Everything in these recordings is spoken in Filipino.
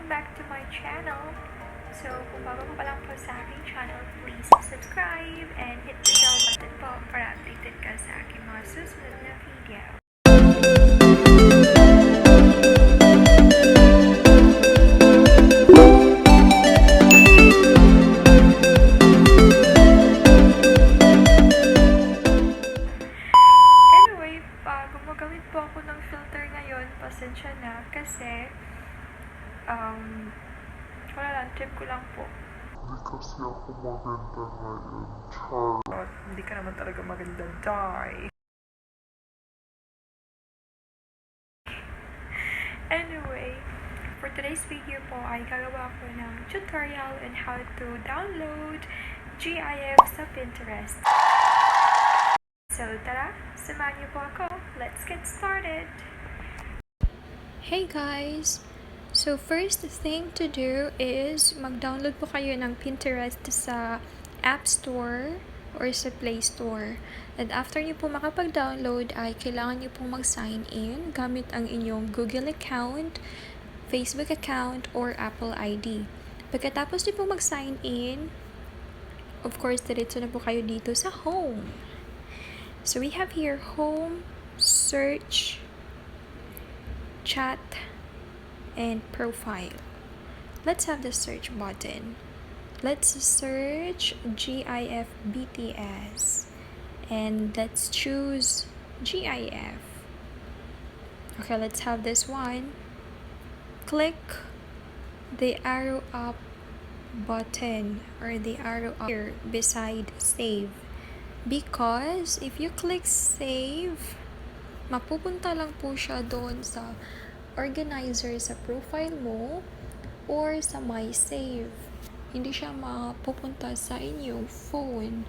welcome back to my channel. So, kung bago pa lang po sa aking channel, please subscribe and hit the bell button po para updated ka sa aking mga susunod na video. Anyway, gumagamit po ako ng filter ngayon. Pasensya na kasi wala lang, trip ko lang po. Hindi kasi ako maganda ngayon, Char. Hindi ka naman talaga maganda, die. Anyway, for today's video po ay gagawa ko ng tutorial on how to download GIF sa Pinterest. So tara, samahan niyo po ako. Let's get started! Hey guys! So first thing to do is mag-download po kayo ng Pinterest sa App Store or sa Play Store. And after niyo po makapag-download ay kailangan niyo po mag-sign in gamit ang inyong Google account, Facebook account, or Apple ID. Pagkatapos niyo po mag-sign in, of course, diretso na po kayo dito sa home. So we have here home, search, chat, and profile. Let's have the search button. Let's search GIF BTS and let's choose GIF. Okay, let's have this one. Click the arrow up button or the arrow up here beside save, because if you click save, mapupunta lang po siya doon sa organizer sa profile mo or sa my save. Hindi siya mapupunta sa inyong phone.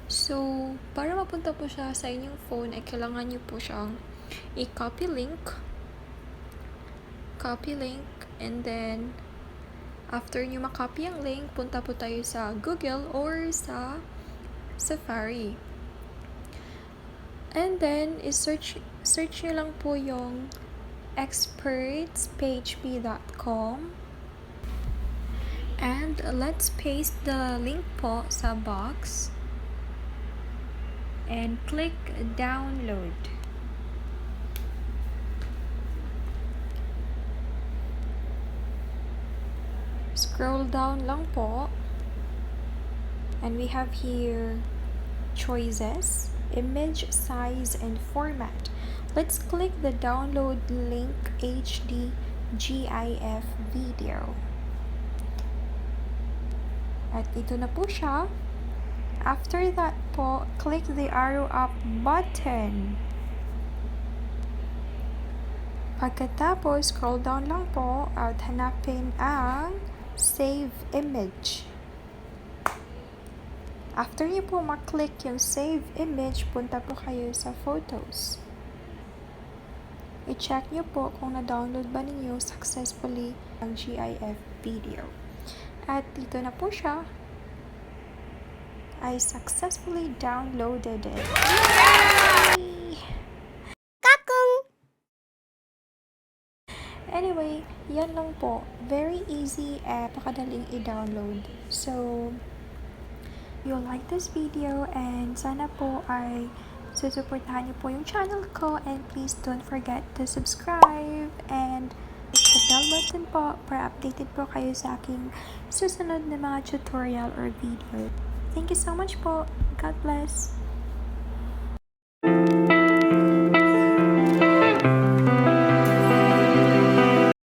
So, para mapunta po siya sa inyong phone ay kailangan niyo po siyang i-copy link. Copy link, and then after niyo makopy ang link, punta po tayo sa Google or sa Safari. And then search niyo lang po yung expertsphp.com, and let's paste the link po sa box and click download. Scroll down lang po, and we have here choices, image size, and format. Let's click the download link HD GIF video. At ito na po siya. After that po, click the arrow up button. Pagkatapos, scroll down lang po at hanapin ang save image. After niyo po maklik yung save image, punta po kayo sa photos. I-check nyo po kung na-download ba ninyo successfully ang GIF video. At dito na po siya. I successfully downloaded it. Yay! Kakong! Anyway, yan lang po. Very easy at pakadaling i-download. So, you'll like this video and sana po ay susuportahan niyo po yung channel ko, and please don't forget to subscribe and hit the bell button po para updated po kayo sa aking susunod na mga tutorial or video. Thank you so much po. God bless.